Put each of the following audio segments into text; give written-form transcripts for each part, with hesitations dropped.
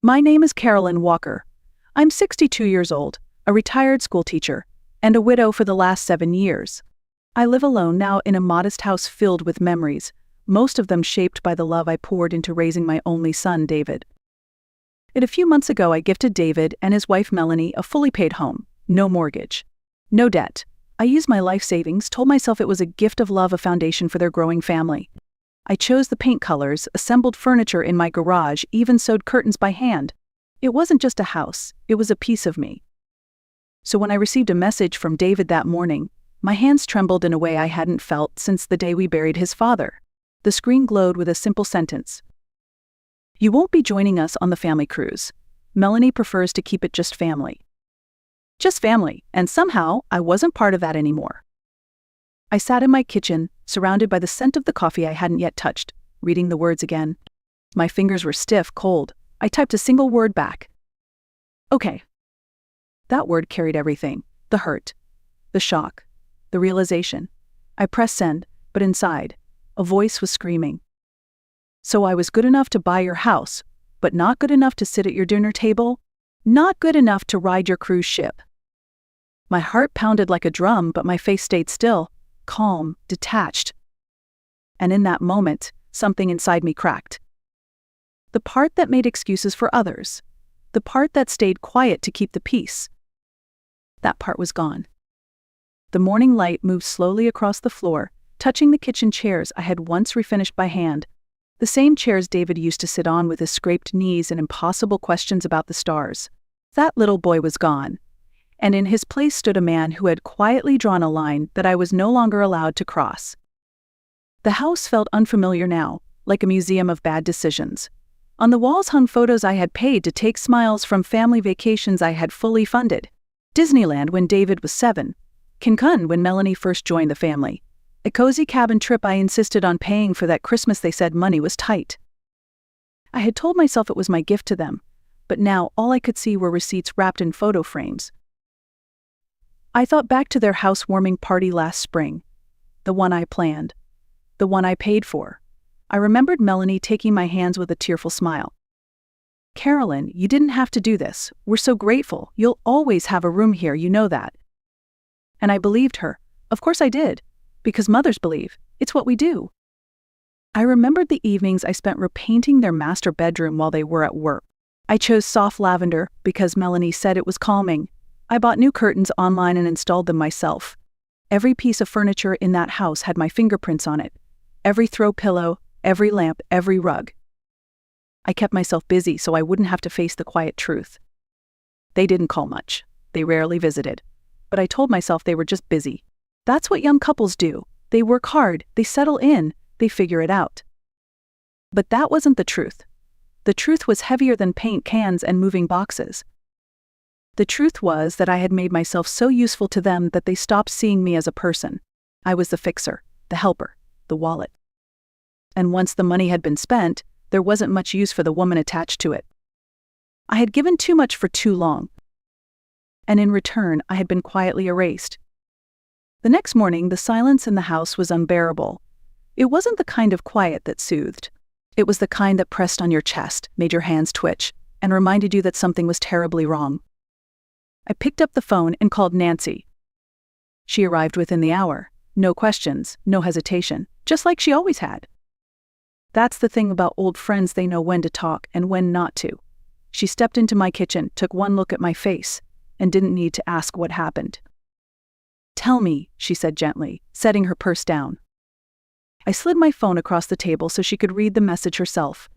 My name is Carolyn Walker. I'm 62 years old, a retired schoolteacher, and a widow for the last 7 years. I live alone now in a modest house filled with memories, most of them shaped by the love I poured into raising my only son, David. A few months ago, I gifted David and his wife Melanie a fully paid home, no mortgage, no debt. I used my life savings, told myself it was a gift of love, a foundation for their growing family. I chose the paint colors, assembled furniture in my garage, even sewed curtains by hand. It wasn't just a house, it was a piece of me. So when I received a message from David that morning, my hands trembled in a way I hadn't felt since the day we buried his father. The screen glowed with a simple sentence. "You won't be joining us on the family cruise. Melanie prefers to keep it just family." Just family, and somehow I wasn't part of that anymore. I sat in my kitchen, surrounded by the scent of the coffee I hadn't yet touched, reading the words again. My fingers were stiff, cold. I typed a single word back. Okay. That word carried everything: the hurt, the shock, the realization. I pressed send, but inside, a voice was screaming. "So I was good enough to buy your house, but not good enough to sit at your dinner table? Not good enough to ride your cruise ship?" My heart pounded like a drum, but my face stayed still, calm, detached. And in that moment, something inside me cracked. The part that made excuses for others, the part that stayed quiet to keep the peace, that part was gone. The morning light moved slowly across the floor, touching the kitchen chairs I had once refinished by hand, the same chairs David used to sit on with his scraped knees and impossible questions about the stars. That little boy was gone, and in his place stood a man who had quietly drawn a line that I was no longer allowed to cross. The house felt unfamiliar now, like a museum of bad decisions. On the walls hung photos I had paid to take, smiles from family vacations I had fully funded. Disneyland when David was 7, Cancun when Melanie first joined the family, a cozy cabin trip I insisted on paying for that Christmas they said money was tight. I had told myself it was my gift to them, but now all I could see were receipts wrapped in photo frames. I thought back to their housewarming party last spring, the one I planned, the one I paid for. I remembered Melanie taking my hands with a tearful smile. "Carolyn, you didn't have to do this. We're so grateful. You'll always have a room here, you know that." And I believed her. Of course I did. Because mothers believe. It's what we do. I remembered the evenings I spent repainting their master bedroom while they were at work. I chose soft lavender because Melanie said it was calming. I bought new curtains online and installed them myself. Every piece of furniture in that house had my fingerprints on it. Every throw pillow, every lamp, every rug. I kept myself busy so I wouldn't have to face the quiet truth. They didn't call much. They rarely visited. But I told myself they were just busy. That's what young couples do. They work hard, they settle in, they figure it out. But that wasn't the truth. The truth was heavier than paint cans and moving boxes. The truth was that I had made myself so useful to them that they stopped seeing me as a person. I was the fixer, the helper, the wallet. And once the money had been spent, there wasn't much use for the woman attached to it. I had given too much for too long. And in return, I had been quietly erased. The next morning, the silence in the house was unbearable. It wasn't the kind of quiet that soothed. It was the kind that pressed on your chest, made your hands twitch, and reminded you that something was terribly wrong. I picked up the phone and called Nancy. She arrived within the hour. No questions, no hesitation, just like she always had. That's the thing about old friends, they know when to talk and when not to. She stepped into my kitchen, took one look at my face, and didn't need to ask what happened. "Tell me," she said gently, setting her purse down. I slid my phone across the table so she could read the message herself.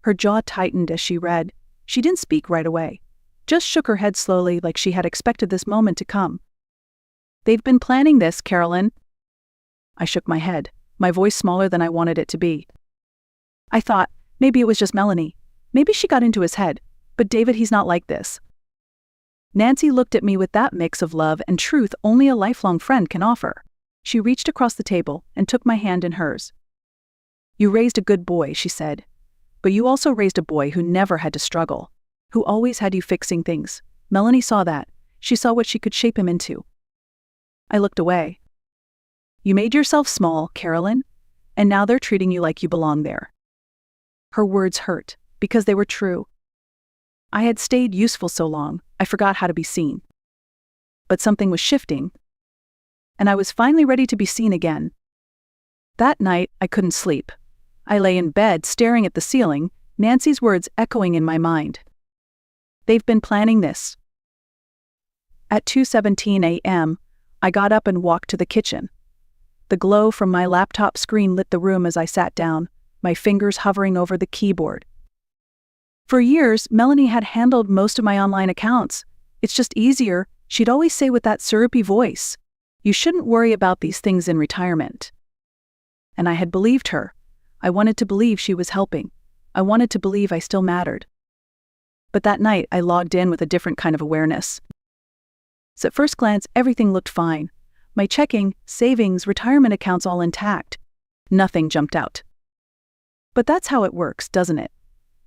Her jaw tightened as she read. She didn't speak right away, just shook her head slowly like she had expected this moment to come. "They've been planning this, Carolyn." I shook my head, my voice smaller than I wanted it to be. I thought, maybe it was just Melanie. Maybe she got into his head. But David, he's not like this. Nancy looked at me with that mix of love and truth only a lifelong friend can offer. She reached across the table and took my hand in hers. "You raised a good boy," she said. "But you also raised a boy who never had to struggle, who always had you fixing things." Melanie saw that. She saw what she could shape him into. I looked away. "You made yourself small, Carolyn, and now they're treating you like you belong there." Her words hurt, because they were true. I had stayed useful so long, I forgot how to be seen. But something was shifting, and I was finally ready to be seen again. That night, I couldn't sleep. I lay in bed staring at the ceiling, Nancy's words echoing in my mind. They've been planning this. At 2:17 a.m., I got up and walked to the kitchen. The glow from my laptop screen lit the room as I sat down, my fingers hovering over the keyboard. For years, Melanie had handled most of my online accounts. It's just easier, she'd always say with that syrupy voice. You shouldn't worry about these things in retirement. And I had believed her. I wanted to believe she was helping. I wanted to believe I still mattered. But that night, I logged in with a different kind of awareness. So at first glance, everything looked fine. My checking, savings, retirement accounts all intact. Nothing jumped out. But that's how it works, doesn't it?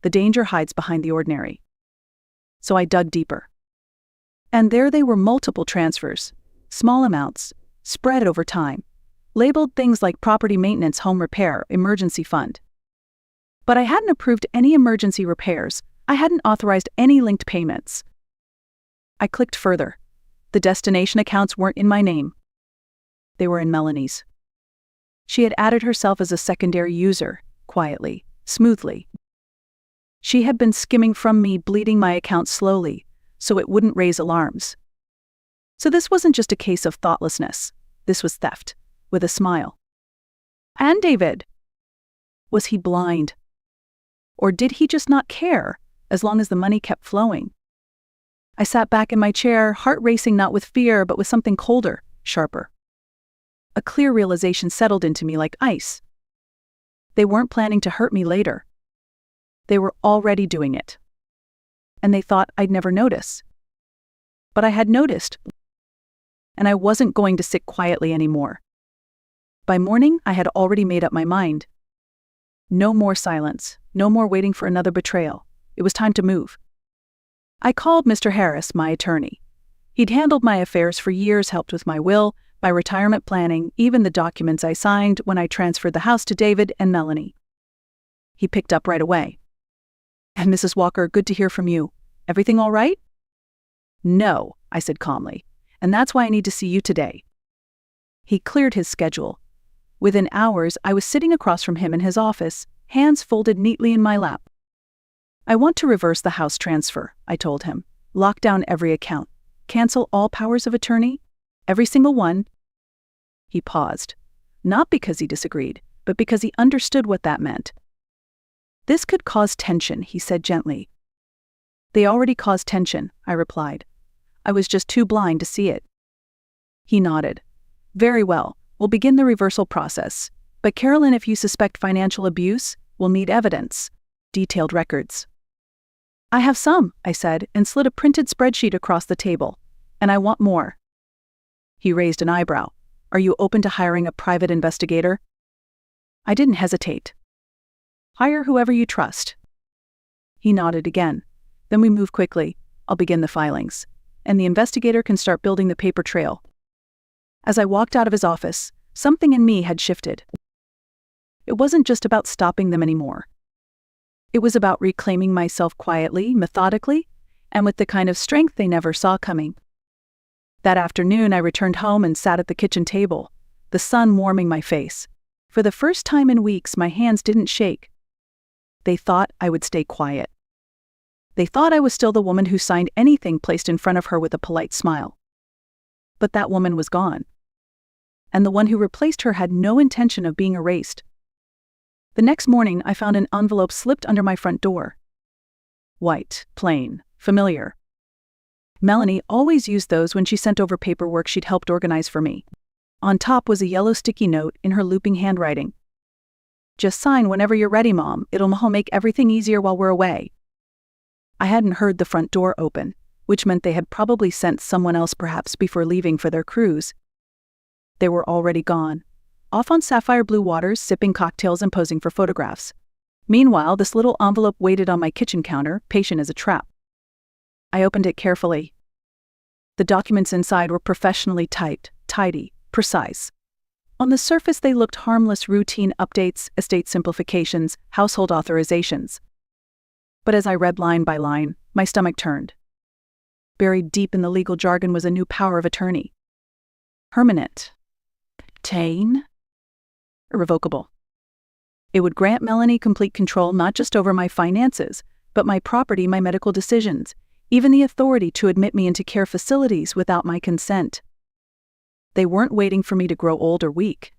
The danger hides behind the ordinary. So I dug deeper. And there they were, multiple transfers, small amounts, spread over time, labeled things like property maintenance, home repair, emergency fund. But I hadn't approved any emergency repairs. I hadn't authorized any linked payments. I clicked further. The destination accounts weren't in my name. They were in Melanie's. She had added herself as a secondary user, quietly, smoothly. She had been skimming from me, bleeding my account slowly, so it wouldn't raise alarms. So this wasn't just a case of thoughtlessness. This was theft, with a smile. And David? Was he blind? Or did he just not care, as long as the money kept flowing? I sat back in my chair, heart racing, not with fear, but with something colder, sharper. A clear realization settled into me like ice. They weren't planning to hurt me later. They were already doing it. And they thought I'd never notice. But I had noticed. And I wasn't going to sit quietly anymore. By morning, I had already made up my mind. No more silence, no more waiting for another betrayal. It was time to move. I called Mr. Harris, my attorney. He'd handled my affairs for years, helped with my will, my retirement planning, even the documents I signed when I transferred the house to David and Melanie. He picked up right away. And Mrs. Walker, good to hear from you. Everything all right? No, I said calmly, and that's why I need to see you today. He cleared his schedule. Within hours, I was sitting across from him in his office, hands folded neatly in my lap. I want to reverse the house transfer, I told him. Lock down every account. Cancel all powers of attorney. Every single one. He paused. Not because he disagreed, but because he understood what that meant. This could cause tension, he said gently. They already caused tension, I replied. I was just too blind to see it. He nodded. Very well, we'll begin the reversal process. But Carolyn, if you suspect financial abuse, we'll need evidence. Detailed records. I have some, I said, and slid a printed spreadsheet across the table. And I want more. He raised an eyebrow. Are you open to hiring a private investigator? I didn't hesitate. Hire whoever you trust. He nodded again. Then we move quickly. I'll begin the filings. And the investigator can start building the paper trail. As I walked out of his office, something in me had shifted. It wasn't just about stopping them anymore. It was about reclaiming myself quietly, methodically, and with the kind of strength they never saw coming. That afternoon, I returned home and sat at the kitchen table, the sun warming my face. For the first time in weeks, my hands didn't shake. They thought I would stay quiet. They thought I was still the woman who signed anything placed in front of her with a polite smile. But that woman was gone. And the one who replaced her had no intention of being erased. The next morning, I found an envelope slipped under my front door. White, plain, familiar. Melanie always used those when she sent over paperwork she'd helped organize for me. On top was a yellow sticky note in her looping handwriting. Just sign whenever you're ready, Mom. It'll make everything easier while we're away. I hadn't heard the front door open, which meant they had probably sent someone else perhaps before leaving for their cruise. They were already gone. Off on sapphire blue waters, sipping cocktails and posing for photographs. Meanwhile, this little envelope waited on my kitchen counter, patient as a trap. I opened it carefully. The documents inside were professionally typed, tidy, precise. On the surface, they looked harmless, routine updates, estate simplifications, household authorizations. But as I read line by line, My stomach turned. Buried deep in the legal jargon was a new power of attorney. Permanent. Tane. Irrevocable. It would grant Melanie complete control not just over my finances, but my property, my medical decisions, even the authority to admit me into care facilities without my consent. They weren't waiting for me to grow old or weak.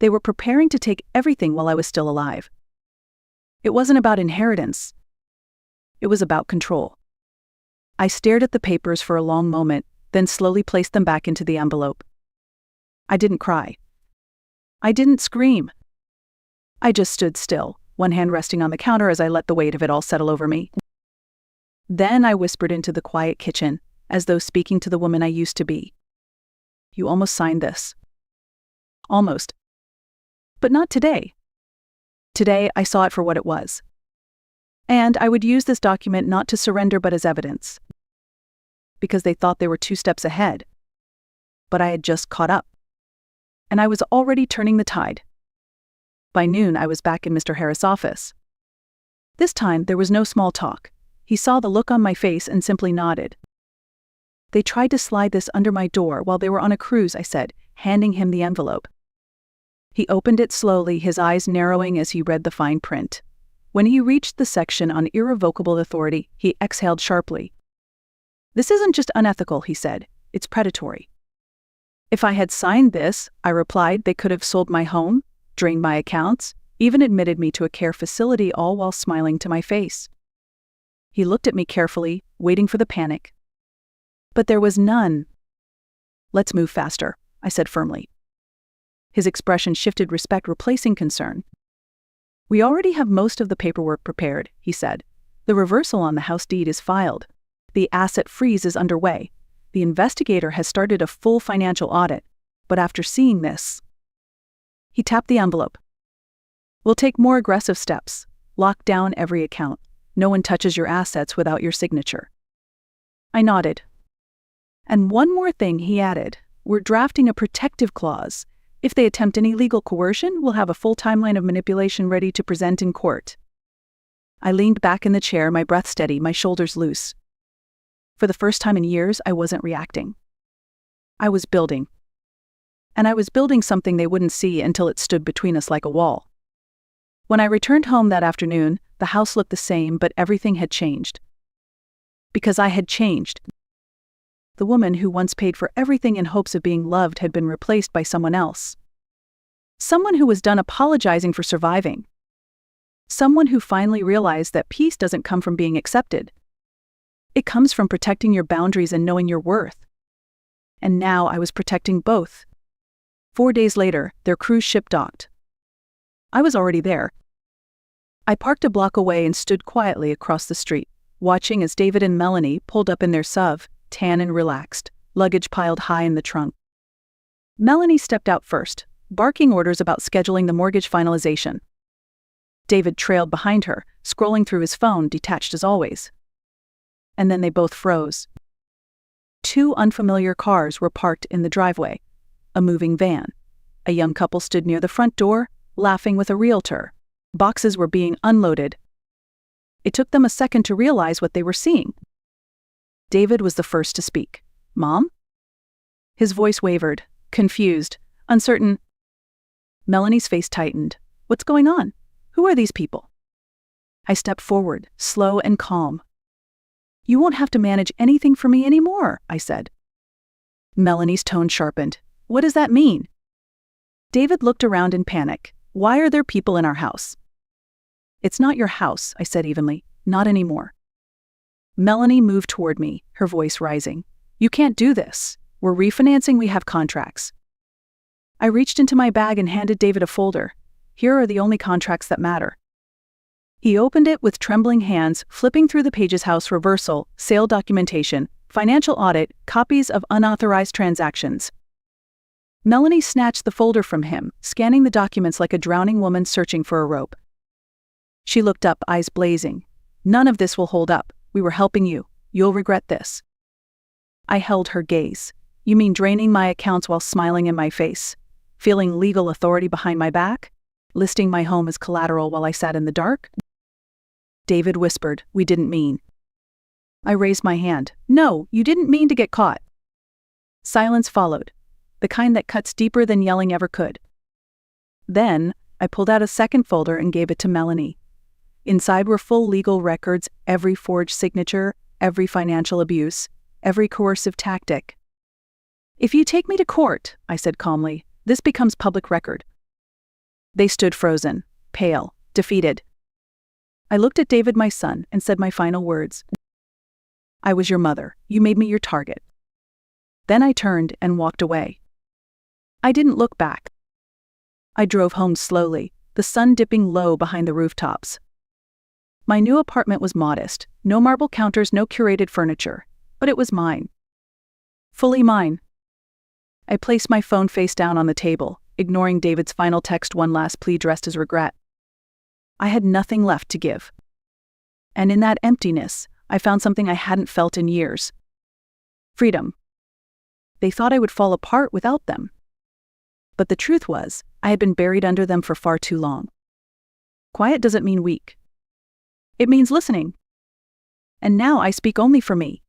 They were preparing to take everything while I was still alive. It wasn't about inheritance. It was about control. I stared at the papers for a long moment, then slowly placed them back into the envelope. I didn't cry. I didn't scream. I just stood still, one hand resting on the counter as I let the weight of it all settle over me. Then I whispered into the quiet kitchen, as though speaking to the woman I used to be. You almost signed this. Almost. But not today. Today, I saw it for what it was. And I would use this document not to surrender but as evidence. Because they thought they were 2 steps ahead. But I had just caught up. And I was already turning the tide. By noon, I was back in Mr. Harris' office. This time, there was no small talk. He saw the look on my face and simply nodded. They tried to slide this under my door while they were on a cruise, I said, handing him the envelope. He opened it slowly, his eyes narrowing as he read the fine print. When he reached the section on irrevocable authority, he exhaled sharply. This isn't just unethical, he said. It's predatory. If I had signed this, I replied, they could have sold my home, drained my accounts, even admitted me to a care facility, all while smiling to my face. He looked at me carefully, waiting for the panic. But there was none. Let's move faster, I said firmly. His expression shifted, respect replacing concern. We already have most of the paperwork prepared, he said. The reversal on the house deed is filed. The asset freeze is underway. The investigator has started a full financial audit. But after seeing this, he tapped the envelope. We'll take more aggressive steps. Lock down every account. No one touches your assets without your signature. I nodded. And one more thing, he added. We're drafting a protective clause. If they attempt any legal coercion, we'll have a full timeline of manipulation ready to present in court. I leaned back in the chair, my breath steady, my shoulders loose. For the first time in years, I wasn't reacting. I was building. And I was building something they wouldn't see until it stood between us like a wall. When I returned home that afternoon, the house looked the same, but everything had changed. Because I had changed. The woman who once paid for everything in hopes of being loved had been replaced by someone else. Someone who was done apologizing for surviving. Someone who finally realized that peace doesn't come from being accepted. It comes from protecting your boundaries and knowing your worth. And now I was protecting both. 4 days later, their cruise ship docked. I was already there. I parked a block away and stood quietly across the street, watching as David and Melanie pulled up in their SUV, tan and relaxed, luggage piled high in the trunk. Melanie stepped out first, barking orders about scheduling the mortgage finalization. David trailed behind her, scrolling through his phone, detached as always. And then they both froze. 2 unfamiliar cars were parked in the driveway. A moving van. A young couple stood near the front door, laughing with a realtor. Boxes were being unloaded. It took them a second to realize what they were seeing. David was the first to speak. Mom? His voice wavered, confused, uncertain. Melanie's face tightened. What's going on? Who are these people? I stepped forward, slow and calm. You won't have to manage anything for me anymore, I said. Melanie's tone sharpened. What does that mean? David looked around in panic. Why are there people in our house? It's not your house, I said evenly. Not anymore. Melanie moved toward me, her voice rising. You can't do this. We're refinancing, we have contracts. I reached into my bag and handed David a folder. Here are the only contracts that matter. He opened it with trembling hands, flipping through the pages: house reversal, sale documentation, financial audit, copies of unauthorized transactions. Melanie snatched the folder from him, scanning the documents like a drowning woman searching for a rope. She looked up, eyes blazing. None of this will hold up. We were helping you. You'll regret this. I held her gaze. You mean draining my accounts while smiling in my face? Feeling legal authority behind my back? Listing my home as collateral while I sat in the dark? David whispered, we didn't mean. I raised my hand. No, you didn't mean to get caught. Silence followed, the kind that cuts deeper than yelling ever could. Then, I pulled out a second folder and gave it to Melanie. Inside were full legal records, every forged signature, every financial abuse, every coercive tactic. If you take me to court, I said calmly, this becomes public record. They stood frozen, pale, defeated. I looked at David, my son, and said my final words. I was your mother. You made me your target. Then I turned and walked away. I didn't look back. I drove home slowly, the sun dipping low behind the rooftops. My new apartment was modest, no marble counters, no curated furniture, but it was mine. Fully mine. I placed my phone face down on the table, ignoring David's final text, one last plea dressed as regret. I had nothing left to give. And in that emptiness, I found something I hadn't felt in years. Freedom. They thought I would fall apart without them. But the truth was, I had been buried under them for far too long. Quiet doesn't mean weak. It means listening. And now I speak only for me,